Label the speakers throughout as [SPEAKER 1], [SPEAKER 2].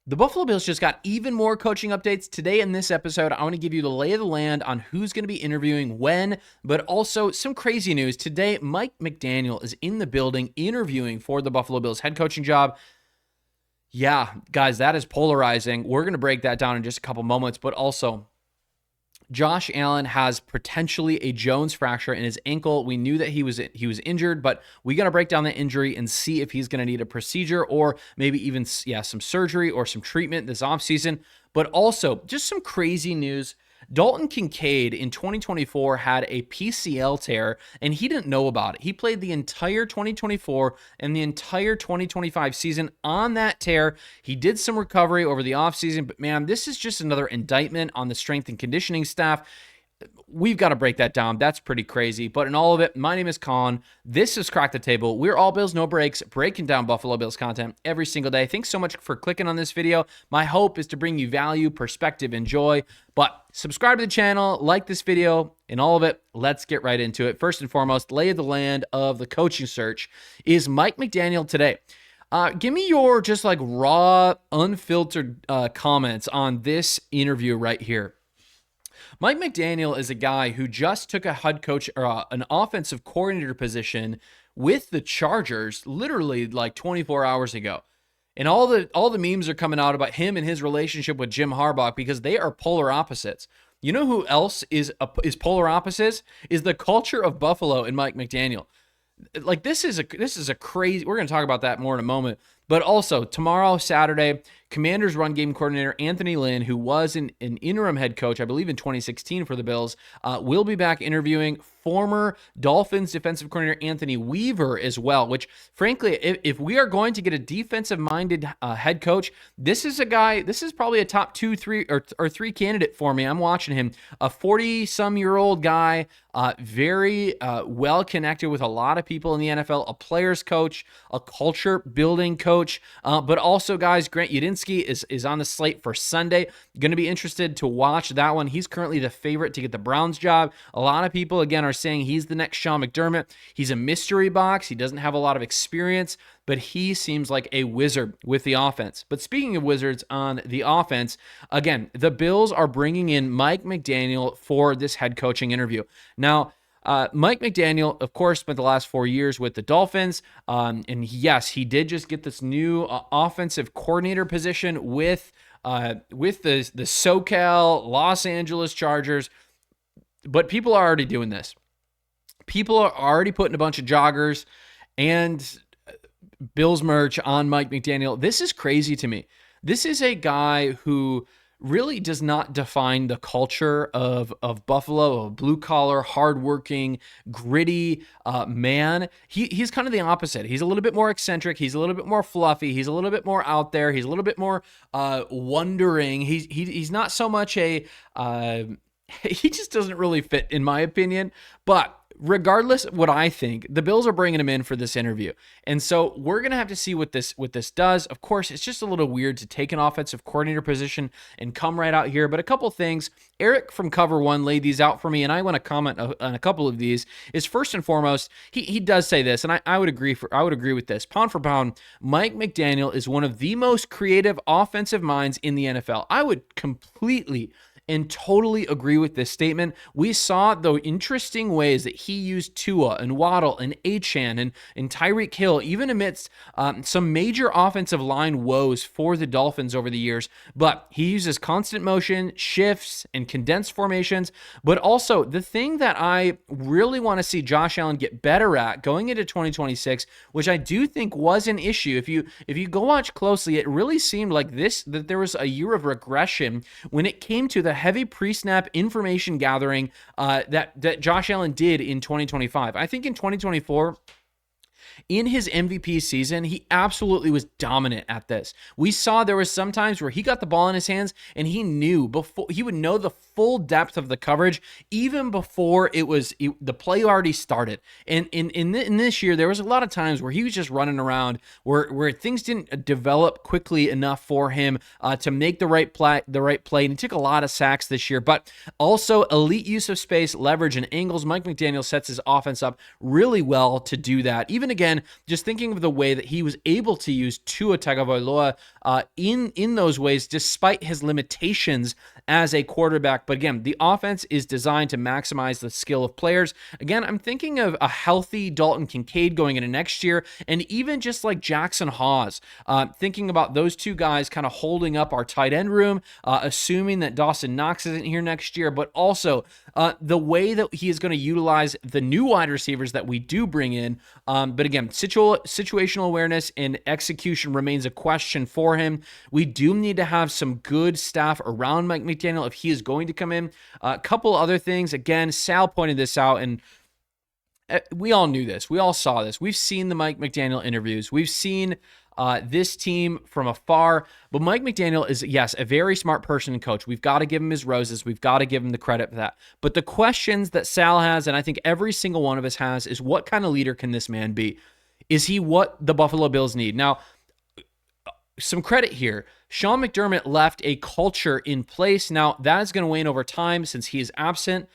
[SPEAKER 1] The Buffalo Bills just got even more coaching updates today in this episode. I want to give you the lay of the land on who's going to be interviewing when, but also some crazy news. Today, Mike McDaniel is in the building interviewing for the Buffalo Bills head coaching job. Yeah, guys, that is polarizing. We're going to break that down in just a couple moments, but also Josh Allen has potentially a Jones fracture in his ankle. We knew that he was injured, but we got to break down that injury and see if he's going to need a procedure or maybe even some surgery or some treatment this offseason. But also just some crazy news. Dalton Kincaid in 2024 had a PCL tear, and he didn't know about it. He played the entire 2024 and the entire 2025 season on that tear. He did some recovery over the offseason, but man, this is just another indictment on the strength and conditioning staff. We've got to break that down. That's pretty crazy. But in all of it, my name is Collin. This is Crack the Table. We're all Bills, no breaks, breaking down Buffalo Bills content every single day. Thanks so much for clicking on this video. My hope is to bring you value, perspective, and joy. But subscribe to the channel, like this video, and all of it. Let's get right into it. First and foremost, lay of the land of the coaching search is Mike McDaniel today. Give me your just like raw, unfiltered comments on this interview right here. Mike McDaniel is a guy who just took a head coach or an offensive coordinator position with the Chargers literally like 24 hours ago. And all the memes are coming out about him and his relationship with Jim Harbaugh because they are polar opposites. You know who else is polar opposites? Is the culture of Buffalo and Mike McDaniel. Like this is a crazy, we're going to talk about that more in a moment. But also tomorrow, Saturday, Commanders run game coordinator Anthony Lynn, who was an interim head coach, I believe in 2016 for the Bills, will be back interviewing former Dolphins defensive coordinator Anthony Weaver as well, which frankly, if we are going to get a defensive-minded head coach, this is probably a top 2, 3, or 3 candidate for me. I'm watching him, a 40-some-year-old guy, very well connected with a lot of people in the NFL, a players coach, a culture-building coach, but also, guys, Grant Udinski is on the slate for Sunday. Going to be interested to watch that one. He's currently the favorite to get the Browns job. A lot of people, again, are saying he's the next Sean McDermott. He's a mystery box. He doesn't have a lot of experience, but he seems like a wizard with the offense. But speaking of wizards on the offense, again, the Bills are bringing in Mike McDaniel for this head coaching interview. Now, Mike McDaniel, of course, spent the last 4 years with the Dolphins. And yes, he did just get this new offensive coordinator position with the SoCal Los Angeles Chargers. But people are already doing this. People are already putting a bunch of joggers and Bills merch on Mike McDaniel. This is crazy to me. This is a guy who really does not define the culture of Buffalo, a blue-collar, hardworking, gritty man. He's kind of the opposite. He's a little bit more eccentric. He's a little bit more fluffy. He's a little bit more out there. He's a little bit more wondering. He's not so much a... he just doesn't really fit, in my opinion. But regardless of what I think, the Bills are bringing him in for this interview. And so we're going to have to see what this does. Of course, it's just a little weird to take an offensive coordinator position and come right out here. But a couple things, Eric from Cover One laid these out for me, and I want to comment on a couple of these. Is first and foremost, he does say this, and I would agree with this. Pound for pound, Mike McDaniel is one of the most creative offensive minds in the NFL. I would completely and totally agree with this statement. We saw the interesting ways that he used Tua and Waddle and Achane and Tyreek Hill, even amidst some major offensive line woes for the Dolphins over the years. But he uses constant motion, shifts, and condensed formations. But also, the thing that I really want to see Josh Allen get better at going into 2026, which I do think was an issue. If you go watch closely, it really seemed like that there was a year of regression when it came to the heavy pre-snap information gathering that Josh Allen did in 2025. I think in 2024, in his MVP season, he absolutely was dominant at this. We saw there was some times where he got the ball in his hands and he would know the full depth of the coverage even before the play already started. And in this year, there was a lot of times where he was just running around where things didn't develop quickly enough for him to make the right play. And he took a lot of sacks this year, but also elite use of space, leverage, and angles. Mike McDaniel sets his offense up really well to do that. Even again, again, just thinking of the way that he was able to use Tua Tagovailoa in those ways, despite his limitations as a quarterback. But again, the offense is designed to maximize the skill of players. Again, I'm thinking of a healthy Dalton Kincaid going into next year, and even just like Jackson Hawes, thinking about those two guys kind of holding up our tight end room, assuming that Dawson Knox isn't here next year, but also the way that he is going to utilize the new wide receivers that we do bring in. But again, situational awareness and execution remains a question for him. We do need to have some good staff around Mike McDaniel if he is going to come in. A couple other things. Again, Sal pointed this out, and we all knew this. We all saw this. We've seen the Mike McDaniel interviews. We've seen this team from afar. But Mike McDaniel is, yes, a very smart person and coach. We've got to give him his roses. We've got to give him the credit for that. But the questions that Sal has, and I think every single one of us has, is what kind of leader can this man be? Is he what the Buffalo Bills need? Now, some credit here. Sean McDermott left a culture in place. Now, that is going to wane over time since he is absent.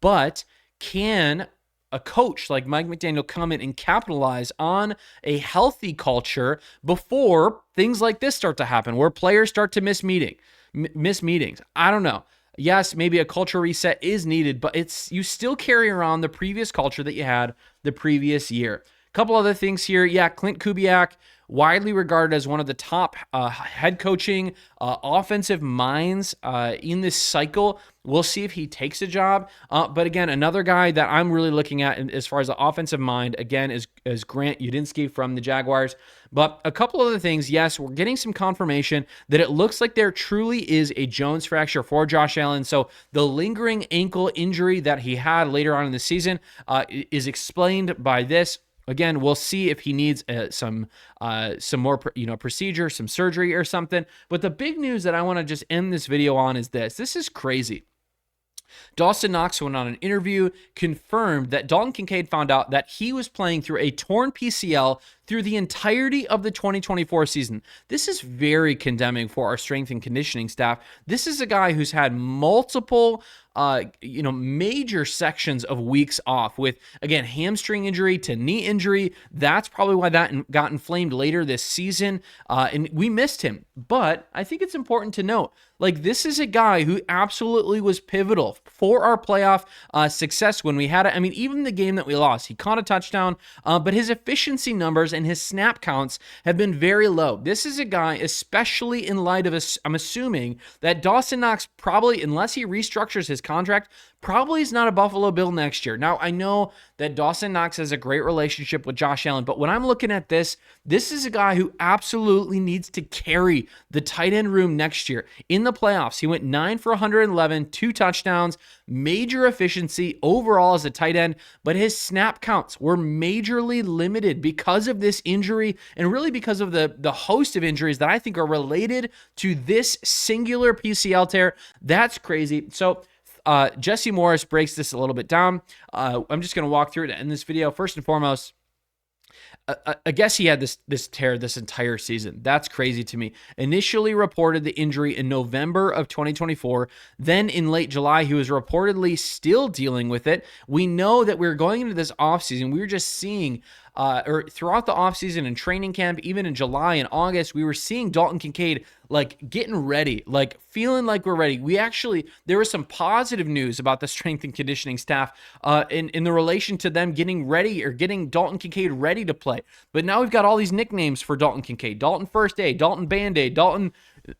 [SPEAKER 1] But can a coach like Mike McDaniel come in and capitalize on a healthy culture before things like this start to happen, where players start to miss meetings? I don't know. Yes, maybe a culture reset is needed, but you still carry around the previous culture that you had the previous year. A couple other things here. Yeah, Clint Kubiak, widely regarded as one of the top head coaching offensive minds in this cycle. We'll see if he takes a job. But again, another guy that I'm really looking at as far as the offensive mind, again, is Grant Udinski from the Jaguars. But a couple other things. Yes, we're getting some confirmation that it looks like there truly is a Jones fracture for Josh Allen. So the lingering ankle injury that he had later on in the season is explained by this. Again, we'll see if he needs some more, procedure, some surgery or something. But the big news that I want to just end this video on is this. This is crazy. Dawson Knox went on an interview, confirmed that Dalton Kincaid found out that he was playing through a torn PCL through the entirety of the 2024 season. This is very condemning for our strength and conditioning staff. This is a guy who's had multiple major sections of weeks off with, again, hamstring injury to knee injury. That's probably why that got inflamed later this season. And we missed him. But I think it's important to note, this is a guy who absolutely was pivotal for our playoff success when we had it. I mean, even the game that we lost, he caught a touchdown, but his efficiency numbers and his snap counts have been very low. This is a guy, especially in light of I'm assuming that Dawson Knox probably, unless he restructures his contract, probably is not a Buffalo Bill next year. Now, I know that Dawson Knox has a great relationship with Josh Allen, but when I'm looking at this is a guy who absolutely needs to carry the tight end room next year. In the playoffs, he went 9 for 111, 2 touchdowns, major efficiency overall as a tight end, but his snap counts were majorly limited because of this injury and really because of the host of injuries that I think are related to this singular PCL tear. That's crazy. So, Jesse Morris breaks this a little bit down. I'm just going to walk through it in this video. First and foremost, I guess he had this tear this entire season. That's crazy to me. Initially reported the injury in November of 2024. Then in late July, he was reportedly still dealing with it. We know that we were going into this offseason. We were just seeing or throughout the offseason and training camp, even in July and August, we were seeing Dalton Kincaid getting ready, feeling like we're ready. There was some positive news about the strength and conditioning staff in the relation to them getting ready or getting Dalton Kincaid ready to play. But now we've got all these nicknames for Dalton Kincaid: Dalton First Aid, Dalton Band-Aid, Dalton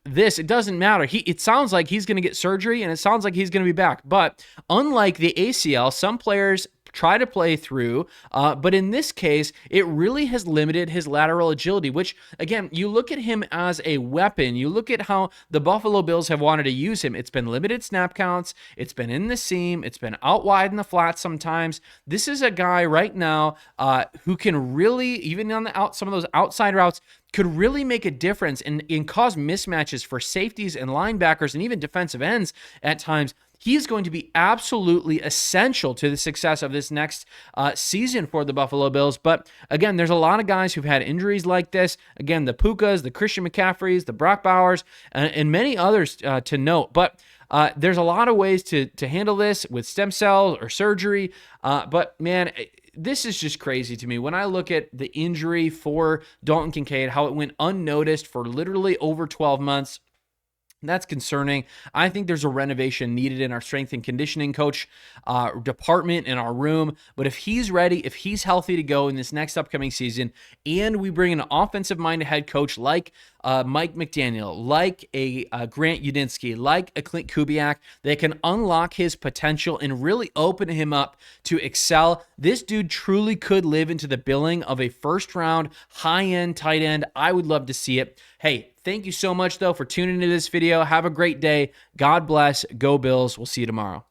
[SPEAKER 1] this. It doesn't matter. It sounds like he's going to get surgery and it sounds like he's going to be back. But unlike the ACL, some players try to play through, but in this case, it really has limited his lateral agility, which, again, you look at him as a weapon. You look at how the Buffalo Bills have wanted to use him. It's been limited snap counts. It's been in the seam. It's been out wide in the flat sometimes. This is a guy right now who can really, even on some of those outside routes, could really make a difference and cause mismatches for safeties and linebackers and even defensive ends at times. He is going to be absolutely essential to the success of this next season for the Buffalo Bills. But again, there's a lot of guys who've had injuries like this. Again, the Pukas, the Christian McCaffreys, the Brock Bowers, and many others to note. But there's a lot of ways to handle this with stem cells or surgery. But man, this is just crazy to me. When I look at the injury for Dalton Kincaid, how it went unnoticed for literally over 12 months, that's concerning. I think there's a renovation needed in our strength and conditioning coach department in our room. But if he's ready, if he's healthy to go in this next upcoming season, and we bring an offensive-minded head coach like Mike McDaniel, like a Grant Udinski, like a Clint Kubiak, that can unlock his potential and really open him up to excel. This dude truly could live into the billing of a first-round, high-end tight end. I would love to see it. Hey, thank you so much, though, for tuning into this video. Have a great day. God bless. Go Bills. We'll see you tomorrow.